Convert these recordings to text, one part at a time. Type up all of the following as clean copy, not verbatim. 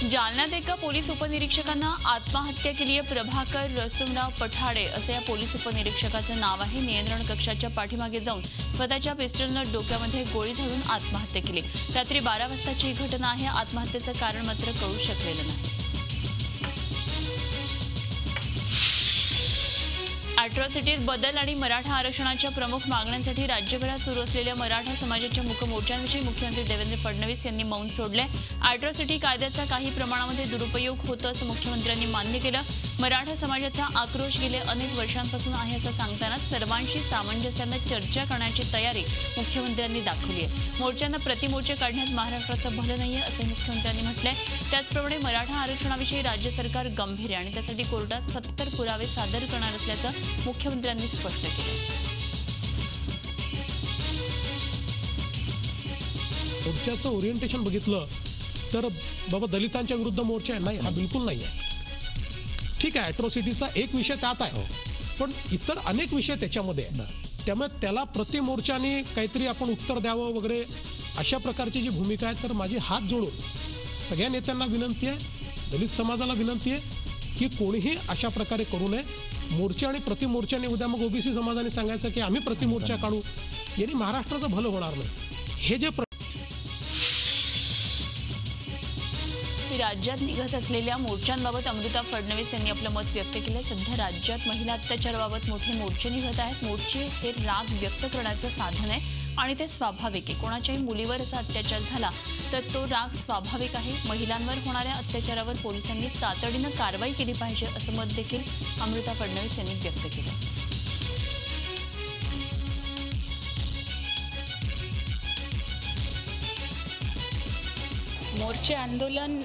जालन्यात एका पोलीस उपनिरीक्षकानं आत्महत्या केली आहे। प्रभाकर रसुमराव पठाडे असे या पोलीस उपनिरीक्षकाचं नाव आहे। नियंत्रण कक्षाच्या पाठीमागे जाऊन स्वतःच्या पिस्टलनं डोक्यामध्ये गोळी झाडून आत्महत्या केली। रात्री 12 वाजताची ही घटना आहे। आत्महत्येचं कारण मात्र कळू शकलेलं नाही। अॅट्रॉसिटीत बदल आणि मराठा आरक्षणाच्या प्रमुख मागण्यांसाठी राज्यभरात सुरू असलेल्या मराठा समाजाच्या मूक मोर्चांविषयी मुख्यमंत्री देवेंद्र फडणवीस यांनी मौन सोडले। अॅट्रॉसिटी कायद्याचा काही प्रमाणामध्ये दुरुपयोग होतो असं मुख्यमंत्र्यांनी मान्य केलं। मराठा समाजाचा आक्रोश गेले अनेक वर्षांपासून आहे असं सांगताना सर्वांशी सामंजस्याने चर्चा करण्याची तयारी मुख्यमंत्र्यांनी दाखवली आहे। मोर्चांना प्रतिमोर्चे काढण्यात महाराष्ट्राचं भलं नाहीये असं मुख्यमंत्र्यांनी म्हटलंय। त्याचप्रमाणे मराठा आरक्षणाविषयी राज्य सरकार गंभीर आहे आणि त्यासाठी कोर्टात 70 पुरावे सादर करणार असल्याचं मुख्यमंत्र्यांनी स्पष्ट केलं। मोर्चाचं ओरिएंटेशन बघितलं तर बाबा दलितांच्या विरुद्ध मोर्चा आहे नाही, हा बिलकुल नाही आहे। ठीक आहे, अॅट्रॉसिटीचा एक विषय त्यात आहे, पण इतर अनेक विषय त्याच्यामध्ये आहेत। त्यामुळे त्याला प्रतिमोर्चाने काहीतरी आपण उत्तर द्यावं वगैरे अशा प्रकारची जी भूमिका आहे, तर माझी हात जोडून सगळ्या नेत्यांना विनंती आहे, दलित समाजाला विनंती आहे की कोणीही अशा प्रकारे करू नये। मोर्चा आणि प्रतिमोर्चाने उद्या मग ओबीसी समाजाने सांगायचं की आम्ही प्रतिमोर्चा काढू, यांनी महाराष्ट्राचं भलं होणार नाही। हे जे राज्यात निघत असलेल्या मोर्चांबाबत अमृता फडणवीस यांनी आपलं मत व्यक्त केलं। सध्या राज्यात महिला अत्याचाराबाबत मोठे मोर्चे निघत आहेत। मोर्चे हे राग व्यक्त करण्याचं साधन आहे आणि ते स्वाभाविक आहे। कोणाच्याही मुलीवर असा अत्याचार झाला तर तो राग स्वाभाविक आहे। महिलांवर होणाऱ्या अत्याचारावर पोलिसांनी तातडीनं कारवाई केली पाहिजे असं मत देखील अमृता फडणवीस यांनी व्यक्त केलं। मोर्चे आंदोलन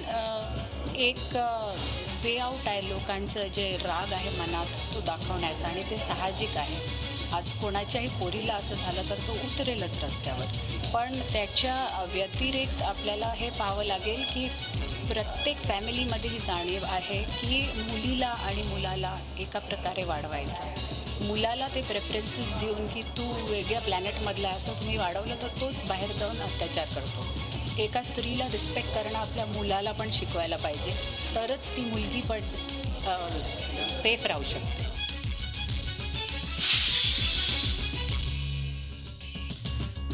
एक वे आउट आहे लोकांचं जे राग आहे मनात तो दाखवण्याचा, आणि ते साहजिक आहे। आज कोणाच्याही पोरीला असं झालं तर तो उतरेलच रस्त्यावर, पण त्याच्या व्यतिरिक्त आपल्याला हे पाहावं लागेल की प्रत्येक फॅमिलीमध्ये ही जाणीव आहे की मुलीला आणि मुलाला एका प्रकारे वाढवायचं। मुलाला ते प्रेफरन्सेस देऊन की तू वेगळ्या प्लॅनेटमधला असं तुम्ही वाढवलं तर तोच बाहेर जाऊन अत्याचार करतो। एका स्त्रीला रिस्पेक्ट करणं आपल्या मुलाला पण शिकवायला पाहिजे, तरच ती मुलगी पण सेफ राहू शकते।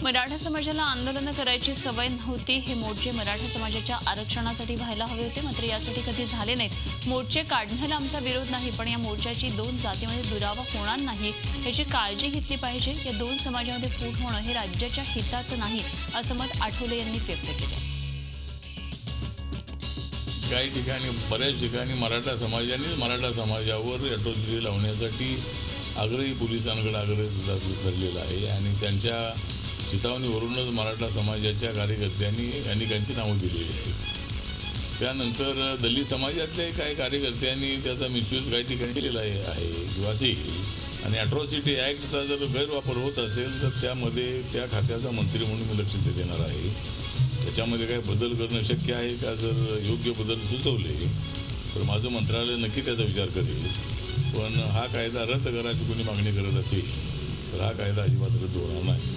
मराठा समाजाला आंदोलनं करायची सवय नव्हती। हे मोर्चे मराठा समाजाच्या आरक्षणासाठी व्हायला हवे होते, मात्र यासाठी कधी झाले नाहीत। मोर्चे काढण्याला आमचा विरोध नाही, पण या मोर्चाची दोन जातीमध्ये दुरावा होणार नाही याची काळजी घेतली पाहिजे। या दोन समाजामध्ये फूट होणं हे राज्याच्या हिताचं नाही असं मत आठवले यांनी व्यक्त केलं। काही ठिकाणी बऱ्याच ठिकाणी मराठा समाजावर अॅट्रॉसिटी लावण्यासाठी आग्रही पोलिसांकडे आग्रह सुद्धा धरलेला आहे आणि त्यांच्या चितावणीवरूनच मराठा समाजाच्या कार्यकर्त्यांनी अनेकांची नावं दिलेली आहेत। त्यानंतर दलित समाजातल्या काही कार्यकर्त्यांनी त्याचा मिसयूज काही ठिकाणी केलेला आहे किंवा असेल, आणि अॅट्रॉसिटी ॲक्टचा जर गैरवापर होत असेल तर त्यामध्ये त्या खात्याचा मंत्री म्हणून मी लक्ष देणार आहे। त्याच्यामध्ये काही बदल करणं शक्य आहे का? जर योग्य बदल सुचवले तर माझं मंत्रालय नक्की त्याचा विचार करेल, पण हा कायदा रद्द करायची कोणी मागणी करत असेल तर हा कायदा अजिबात रद्द होणार नाही।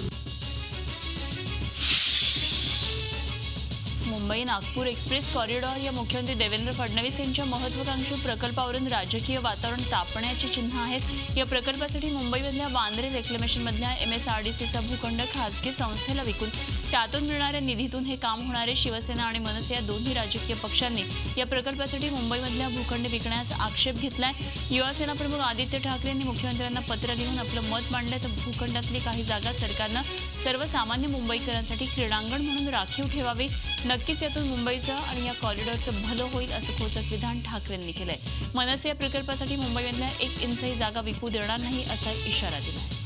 मुंबई नागपूर एक्सप्रेस कॉरिडॉर या मुख्यमंत्री देवेंद्र फडणवीस यांच्या महत्त्वाकांक्षी प्रकल्पावरून राजकीय वातावरण तापण्याची चिन्ह आहेत। या प्रकल्पासाठी मुंबईमधल्या वांद्रे रेक्लेमेशनमधल्या MSRDCचा भूखंड खासगी संस्थेला विकून त्यातून मिळणाऱ्या निधीतून हे काम होणारे शिवसेना आणि मनसे या दोन्ही राजकीय पक्षांनी या प्रकल्पासाठी मुंबईमधल्या भूखंड विकण्याचा आक्षेप घेतलाय। युवासेना प्रमुख आदित्य ठाकरे यांनी मुख्यमंत्र्यांना पत्र लिहून आपलं मत मांडलं तर भूखंडातली काही जागा सरकारनं सर्वसामान्य मुंबईकरांसाठी क्रीडांगण म्हणून राखीव ठेवावी। नक्कीच यातून मुंबईचं आणि या कॉरिडॉरचं भलं होईल असं खोचक विधान ठाकरेंनी केलंय। मनसे या प्रकल्पासाठी मुंबईमधल्या 1 इंचही जागा विकू देणार नाही असा इशारा दिला।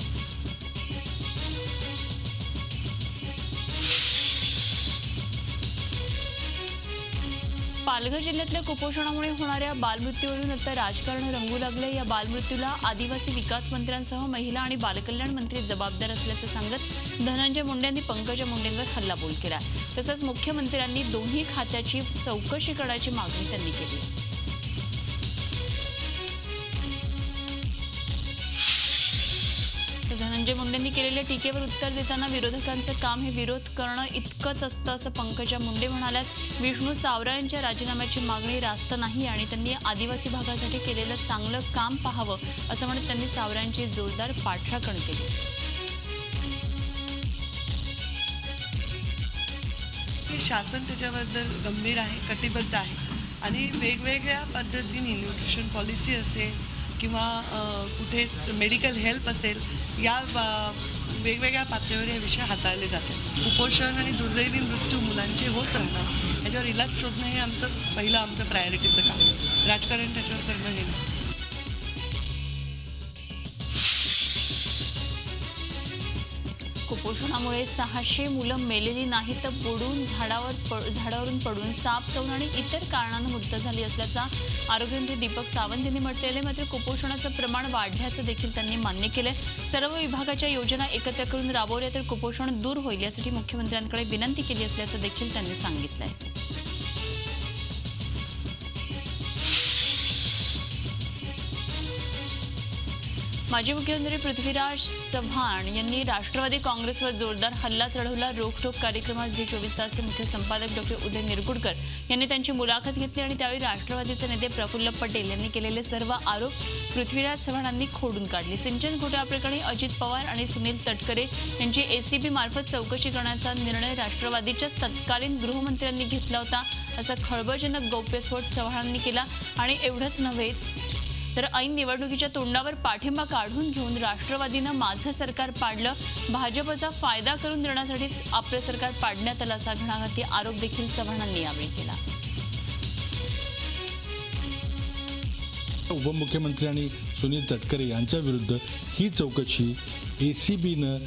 पालघर जिल्ह्यातल्या कुपोषणामुळे होणाऱ्या बालमृत्यूवरून आता राजकारण रंगू लागले। या बालमृत्यूला आदिवासी विकास मंत्र्यांसह महिला आणि बालकल्याण मंत्री जबाबदार असल्याचं सांगत धनंजय मुंडे यांनी पंकजा मुंडेंवर हल्लाबोल केला। तसंच मुख्यमंत्र्यांनी दोन्ही खात्याची चौकशी करण्याची मागणी त्यांनी केली। तर धनंजय मुंडेंनी केलेल्या टीकेवर उत्तर देताना विरोधकांचं काम हे विरोध करणं इतकंच असतं असं पंकजा मुंडे म्हणाल्यात. विष्णू सावरा यांच्या राजीनाम्याची मागणी रास्त नाही आणि त्यांनी आदिवासी भागासाठी केलेलं चांगलं काम पाहावं असं म्हणत त्यांनी सावरांची जोरदार पाठराखण केली. शासन त्याच्याबद्दल गंभीर आहे, कटिबद्ध आहे आणि वेगवेगळ्या पद्धतीने न्यूट्रिशन पॉलिसी असेल किंवा कुठे मेडिकल हेल्प असेल या वेगवेगळ्या पातळीवर हे विषय हाताळले जातात. कुपोषण आणि दुर्दैवी मृत्यू मुलांचे होत राहणं याच्यावर इलाज शोधणं हे आमचं प्रायोरिटीचं काम आहे. राजकारण त्याच्यावर करणं हे नाही. कुपोषणामुळे 600 मुलं मेलेली नाही तर झाडावरून पडून साप चावून आणि इतर कारणांनी मृत्यू झाली असल्याचा आरोग्यमंत्री दीपक सावंत यांनी म्हटलेले. मात्र कुपोषणाचं प्रमाण वाढल्याचं देखील त्यांनी मान्य केलंय. सर्व विभागाच्या योजना एकत्र करून राबवल्या तर कुपोषण दूर होईल यासाठी मुख्यमंत्र्यांकडे विनंती केली असल्याचं देखील त्यांनी सांगितलंय. माजी मुख्यमंत्री पृथ्वीराज चव्हाण यांनी राष्ट्रवादी काँग्रेसवर जोरदार हल्ला चढवला. रोखठोक कार्यक्रमात झी24 तासचे मुख्य संपादक डॉक्टर उदय निरगुडकर यांनी त्यांची मुलाखत घेतली आणि त्यावेळी राष्ट्रवादीचे नेते प्रफुल्ल पटेल यांनी केलेले सर्व आरोप पृथ्वीराज चव्हाणांनी खोडून काढले. सिंचन घोटाळ्याप्रकरणी अजित पवार आणि सुनील तटकरे यांची एसीबी मार्फत चौकशी करण्याचा निर्णय राष्ट्रवादीच्याच तत्कालीन गृहमंत्र्यांनी घेतला होता असा खळबळजनक गौप्यस्फोट चव्हाणांनी केला. आणि एवढंच नव्हे तर ऐन निवडणुकीच्या तोंडावर पाठिंबा काढून घेऊन राष्ट्रवादीनं माझं सरकार पाडलं, भाजपचा फायदा करून देण्यासाठी आपलं सरकार पाडण्यात आलं असा घणाघाती आरोप देखील चव्हाणांनी यावेळी केला. उपमुख्यमंत्री आणि सुनील तटकरे यांच्या विरुद्ध ही चौकशी एसीबीनं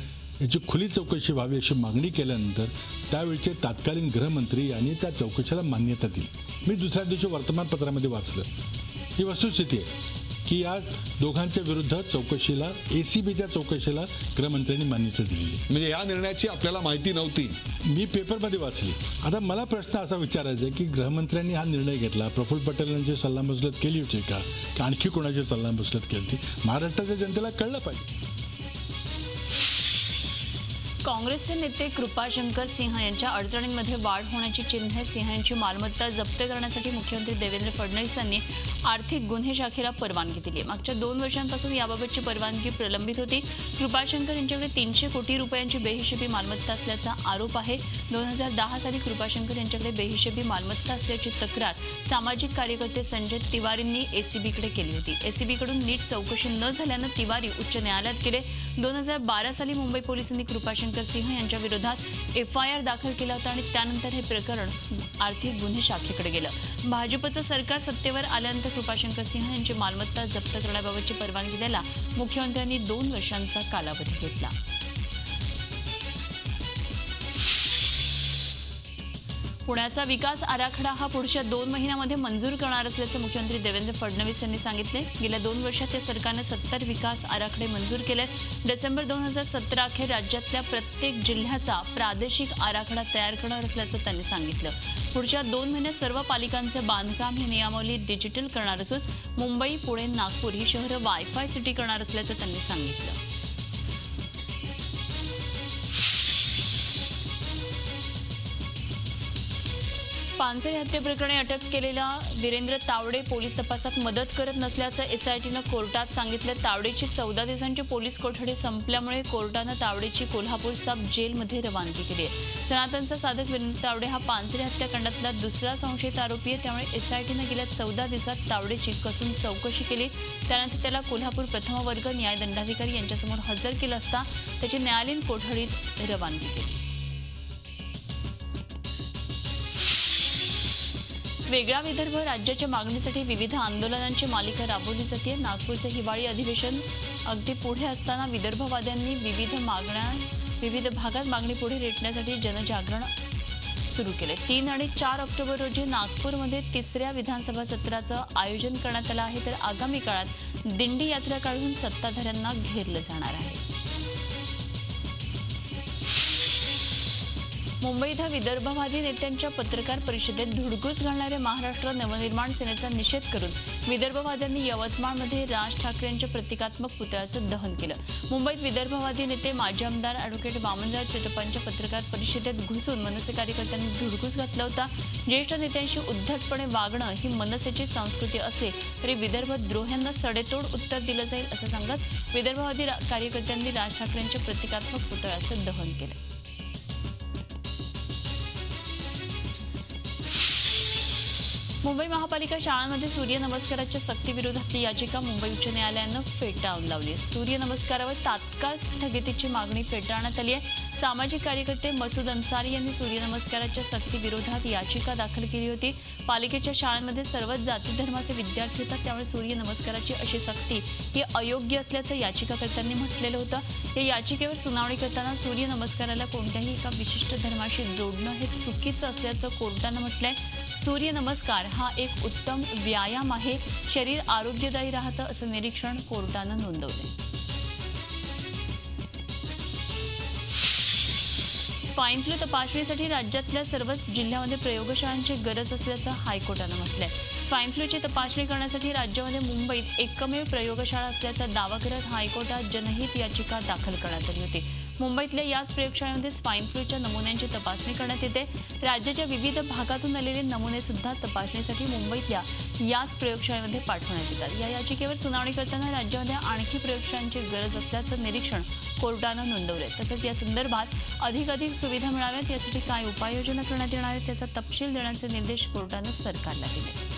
याची खुली चौकशी व्हावी अशी मागणी केल्यानंतर त्यावेळचे तत्कालीन गृहमंत्री यांनी त्या चौकशीला मान्यता दिली. मी दुसऱ्या दिवशी वर्तमानपत्रामध्ये वाचलं. ही वस्तुस्थिती आहे की या दोघांच्या विरुद्ध चौकशीला एसीबीच्या चौकशीला गृहमंत्र्यांनी मान्यता दिली. म्हणजे या निर्णयाची आपल्याला माहिती नव्हती. मी पेपरमध्ये वाचली. आता मला प्रश्न असा विचारायचा आहे की गृहमंत्र्यांनी हा निर्णय घेतला, प्रफुल्ल पटेलांची सल्लामसलत केली होती का आणखी कोणाची सल्लामसलत केली होती? महाराष्ट्राच्या जनतेला कळलं पाहिजे. काँग्रेसचे नेते कृपाशंकर सिंह यांच्या अडचणींमध्ये वाढ होण्याची चिन्हे. सिंह यांची मालमत्ता जप्त करण्यासाठी मुख्यमंत्री देवेंद्र फडणवीस यांनी आर्थिक गुन्हे शाखेला परवानगी दिली. मागच्या 2 वर्षांपासून याबाबतची परवानगी प्रलंबित होती. कृपाशंकर यांच्याकडे 300 कोटी रुपयांची बेहिशेबी मालमत्ता असल्याचा आरोप आहे. 2010 साली कृपाशंकर यांच्याकडे बेहिशेबी मालमत्ता असल्याची तक्रार सामाजिक कार्यकर्ते संजय तिवारींनी एसीबीकडे केली होती. एसीबीकडून नीट चौकशी न झाल्यानं तिवारी उच्च न्यायालयात गेले. 2012 साली मुंबई पोलिसांनी कृपाशंकर सिंह यांच्या विरोधात FIR दाखल केला होता आणि त्यानंतर हे प्रकरण आर्थिक गुन्हे शाखेकडे गेलं. भाजपचं सरकार सत्तेवर आल्यानंतर कृपाशंकर सिंह यांची मालमत्ता जप्त करण्याबाबतची परवानगी द्यायला मुख्यमंत्र्यांनी 2 वर्षांचा कालावधी घेतला. पुण्याचा विकास आराखडा हा पुढच्या 2 महिन्यांमध्ये मंजूर करणार असल्याचं मुख्यमंत्री देवेंद्र फडणवीस यांनी सांगितले. गेल्या 2 वर्षात या सरकारनं 70 विकास आराखडे मंजूर केलेत. डिसेंबर 2017 अखेर राज्यातल्या प्रत्येक जिल्ह्याचा प्रादेशिक आराखडा तयार करणार असल्याचं त्यांनी सांगितलं. पुढच्या 2 महिन्यात सर्व पालिकांचं बांधकाम ही नियमावली डिजिटल करणार असून मुंबई, पुणे, नागपूर ही शहरं वायफाय सिटी करणार असल्याचं त्यांनी सांगितलं. पानसरे हत्येप्रकरणी अटक केलेला वीरेंद्र तावडे पोलीस तपासात मदत करत नसल्याचं SITनं कोर्टात सांगितलं. तावडेची 14 दिवसांची पोलीस कोठडी संपल्यामुळे कोर्टानं तावडेची कोल्हापूर सब जेलमध्ये रवानगी केली आहे. सनातनचा साधक वीरेंद्र तावडे हा पानसरे हत्याकांडातला दुसरा संशयित आरोपी आहे. त्यामुळे SITनं गेल्या 14 दिवसात तावडेची कसून चौकशी केली. त्यानंतर त्याला कोल्हापूर प्रथम वर्ग न्यायदंडाधिकारी यांच्यासमोर हजर केलं असता त्याची न्यायालयीन कोठडीत रवानगी केली. वेगळा विदर्भ राज्याच्या मागणीसाठी विविध आंदोलनांची मालिका राबवली जाते. नागपूरचं हिवाळी अधिवेशन अगदी पुढे असताना विदर्भवाद्यांनी विविध भागात मागणी पुढे रेटण्यासाठी जनजागरण सुरू केले. 3 आणि 4 ऑक्टोबर रोजी नागपूरमध्ये 3ऱ्या विधानसभा सत्राचं आयोजन करण्यात आलं आहे. तर आगामी काळात दिंडी यात्रा काढून सत्ताधाऱ्यांना घेरलं जाणार आहे. मुंबई इथं विदर्भवादी नेत्यांच्या पत्रकार परिषदेत धुडगूस घालणाऱ्या महाराष्ट्र नवनिर्माण सेनेचा निषेध करून विदर्भवाद्यांनी यवतमाळमध्ये राज ठाकरे यांच्या प्रतिकात्मक पुतळ्याचं दहन केलं. मुंबईत विदर्भवादी नेते माजी आमदार ॲडव्होकेट वामनराज चटपांच्या पत्रकार परिषदेत घुसून मनसे कार्यकर्त्यांनी धुडगूस घातला होता. ज्येष्ठ नेत्यांशी उद्धटपणे वागणं ही मनसेची संस्कृती असली तरी विदर्भ द्रोह्यांना सडेतोड उत्तर दिलं जाईल असं सांगत विदर्भवादी कार्यकर्त्यांनी राज ठाकरे यांच्या प्रतिकात्मक पुतळ्याचं दहन केलं. मुंबई महापालिका शाळांमध्ये सूर्यनमस्काराच्या सक्तीविरोधातली याचिका मुंबई उच्च न्यायालयानं फेटाळून लावली आहे. सूर्यनमस्कारावर तात्काळ स्थगितीची मागणी फेटाळण्यात आली आहे. सामाजिक कार्यकर्ते मसूद अन्सारी यांनी सूर्यनमस्काराच्या सक्तीविरोधात याचिका दाखल केली होती. पालिकेच्या शाळांमध्ये सर्वच जाती धर्माचे विद्यार्थी येतात, त्यामुळे सूर्यनमस्काराची अशी सक्ती ही अयोग्य असल्याचं याचिकाकर्त्यांनी म्हटलेलं होतं. या याचिकेवर सुनावणी करताना सूर्यनमस्काराला कोणत्याही एका विशिष्ट धर्माशी जोडणं हे चुकीचं असल्याचं कोर्टानं म्हटलंय. सूर्यनमस्कार हा एक उत्तम व्यायाम आहे, शरीर आरोग्यदायी राहतं असं निरीक्षण कोर्टानं नोंदवलंय. स्वाईन फ्लू तपासणीसाठी राज्यातल्या सर्वच जिल्ह्यामध्ये प्रयोगशाळांची गरज असल्याचं हायकोर्टानं म्हटलंय. स्वाईन फ्लूची तपासणी करण्यासाठी राज्यामध्ये मुंबईत एकमेव प्रयोगशाळा असल्याचा दावा करत हायकोर्टात जनहित याचिका दाखल करण्यात आली होती. मुंबईतल्या याच प्रयोगशाळेमध्ये स्वाईन फ्लूच्या नमुन्यांची तपासणी करण्यात येते. राज्याच्या विविध भागातून आलेले नमुने सुद्धा तपासणीसाठी मुंबईतल्या याच प्रयोगशाळेमध्ये पाठवण्यात येतात. या याचिकेवर सुनावणी करताना राज्यामध्ये आणखी प्रयोगशाळांची गरज असल्याचं निरीक्षण कोर्टानं नोंदवलंय. तसंच या संदर्भात अधिकाधिक सुविधा मिळाव्यात यासाठी काय उपाययोजना करण्यात येणार आहेत त्याचा तपशील देण्याचे निर्देश कोर्टानं सरकारला दिले.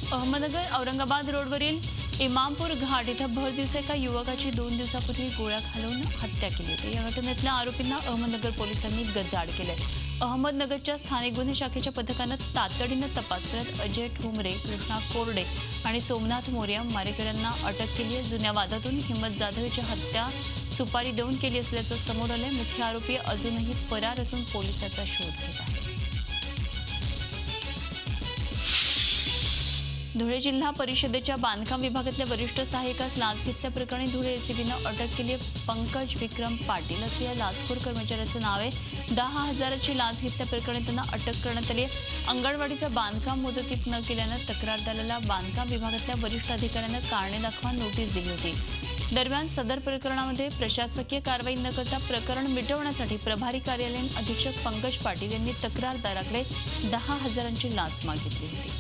अहमदनगर औरंगाबाद रोडवरील इमामपूर घाट इथं भर दिवसा एका युवकाची 2 दिवसापूर्वी गोळ्या घालून हत्या केली होती. या घटनेतल्या आरोपींना अहमदनगर पोलिसांनी गजाआड केलंय. अहमदनगरच्या स्थानिक गुन्हे शाखेच्या पथकानं तातडीनं तपास करत अजय ठोंबरे, कृष्णा कोरडे आणि सोमनाथ मोर्या मारेकऱ्यांना अटक केली आहे. जुन्या वादातून हिम्मत जाधव याची हत्या सुपारी देऊन केली असल्याचं समोर आलंय. मुख्य आरोपी अजूनही फरार असून पोलिसांचा शोध घेत आहे. धुळे जिल्हा परिषदेच्या बांधकाम विभागातल्या वरिष्ठ सहाय्यकास लाच घेतल्याप्रकरणी धुळे एसीबीनं अटक केली आहे. पंकज विक्रम पाटील असं या लाचखोर कर्मचाऱ्याचं नाव आहे. 10,000ची लाच घेतल्याप्रकरणी त्यांना अटक करण्यात आली आहे. अंगणवाडीचं बांधकाम मुदतीत न केल्यानं तक्रारदाराला बांधकाम विभागातल्या वरिष्ठ अधिकाऱ्यानं कारणे दाखवा नोटीस दिली होती. दरम्यान सदर प्रकरणामध्ये प्रशासकीय कारवाई न करता प्रकरण मिटवण्यासाठी प्रभारी कार्यालयीन अधीक्षक पंकज पाटील यांनी तक्रारदाराकडे 10,000ची लाच मागितली होती.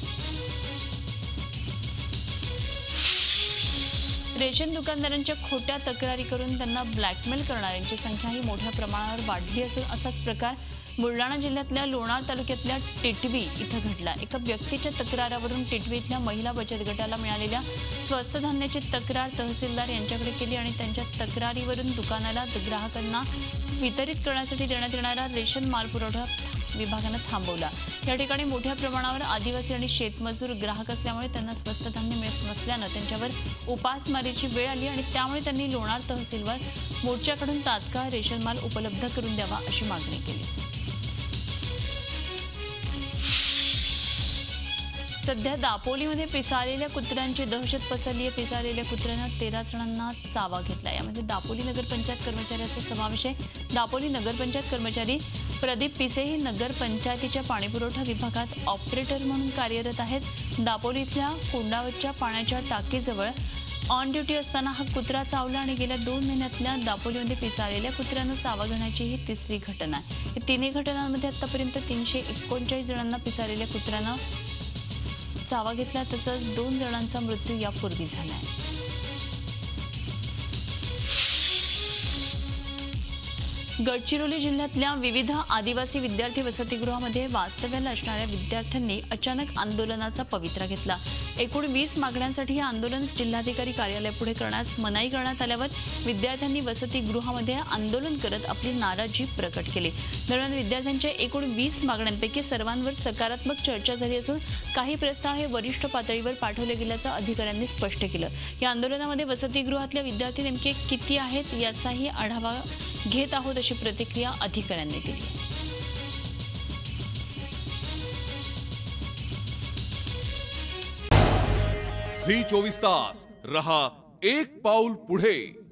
रेशन दुकानदारांच्या खोट्या तक्रारी करून त्यांना ब्लॅकमेल करणाऱ्यांची संख्याही मोठ्या प्रमाणावर वाढली असून असाच प्रकार बुलढाणा जिल्ह्यातल्या लोणार तालुक्यातल्या टिटवी इथं घडला. एका व्यक्तीच्या तक्रारावरून टिटवी इथल्या महिला बचत गटाला मिळालेल्या स्वस्त धान्याची तक्रार तहसीलदार यांच्याकडे केली आणि त्यांच्या तक्रारीवरून दुकानाला ग्राहकांना वितरित करण्यासाठी देण्यात येणारा रेशन माल पुरवठा विभागानं थांबवला. या ठिकाणी मोठ्या प्रमाणावर आदिवासी आणि शेतमजूर ग्राहक असल्यामुळे त्यांना स्वस्त धान्य मिळत नसल्यानं त्यांच्यावर उपासमारीची वेळ आली आणि त्यामुळे त्यांनी लोणार तहसीलवर मोर्चाकडून तात्काळ रेशन माल उपलब्ध करून द्यावा अशी मागणी केली. सध्या दापोलीमध्ये पिसाळलेल्या कुत्र्यांची दहशत पसरली आहे. पिसाळलेल्या कुत्र्यानं 13 जणांना चावा घेतला. यामध्ये दापोली नगरपंचायत कर्मचाऱ्याचा समावेश आहे. दापोली नगरपंचायत कर्मचारी प्रदीप पिसे हे नगरपंचायतीच्या पाणीपुरवठा विभागात ऑपरेटर म्हणून कार्यरत आहेत. दापोली इथल्या कोंडावरच्या पाण्याच्या टाकीजवळ ऑन ड्युटी असताना हा कुत्रा चावला आणि गेल्या 2 महिन्यातल्या दापोलीमध्ये पिसाळलेल्या कुत्र्यानं चावा घेण्याची ही तिसरी घटना आहे. या तिन्ही घटनांमध्ये आतापर्यंत 339 जणांना पिसाळलेल्या कुत्र्यानं चावा घेतला. तसंच 2 जणांचा मृत्यू यापूर्वी झाला आहे. गडचिरोली जिल्ह्यातल्या विविध आदिवासी विद्यार्थी वसतिगृहामध्ये वास्तव्याला असणाऱ्या विद्यार्थ्यांनी अचानक आंदोलनाचा पवित्रा घेतला. एकूण 20 मागण्यांसाठी हे आंदोलन जिल्हाधिकारी कार्यालयापुढे करण्यास मनाई करण्यात आल्यावर विद्यार्थ्यांनी वसतिगृहामध्ये आंदोलन करत आपली नाराजी प्रकट केली. दरम्यान विद्यार्थ्यांच्या एकूण 20 मागण्यांपैकी सर्वांवर सकारात्मक चर्चा झाली असून काही प्रस्ताव हे वरिष्ठ पातळीवर पाठवले गेल्याचं अधिकाऱ्यांनी स्पष्ट केलं. या आंदोलनामध्ये वसतिगृहातल्या विद्यार्थी नेमके किती आहेत याचाही आढावा घेत आहोत अशी प्रतिक्रिया अधिकाऱ्यांनी दिली. झी 24 तास रहा एक पाऊल पुढे.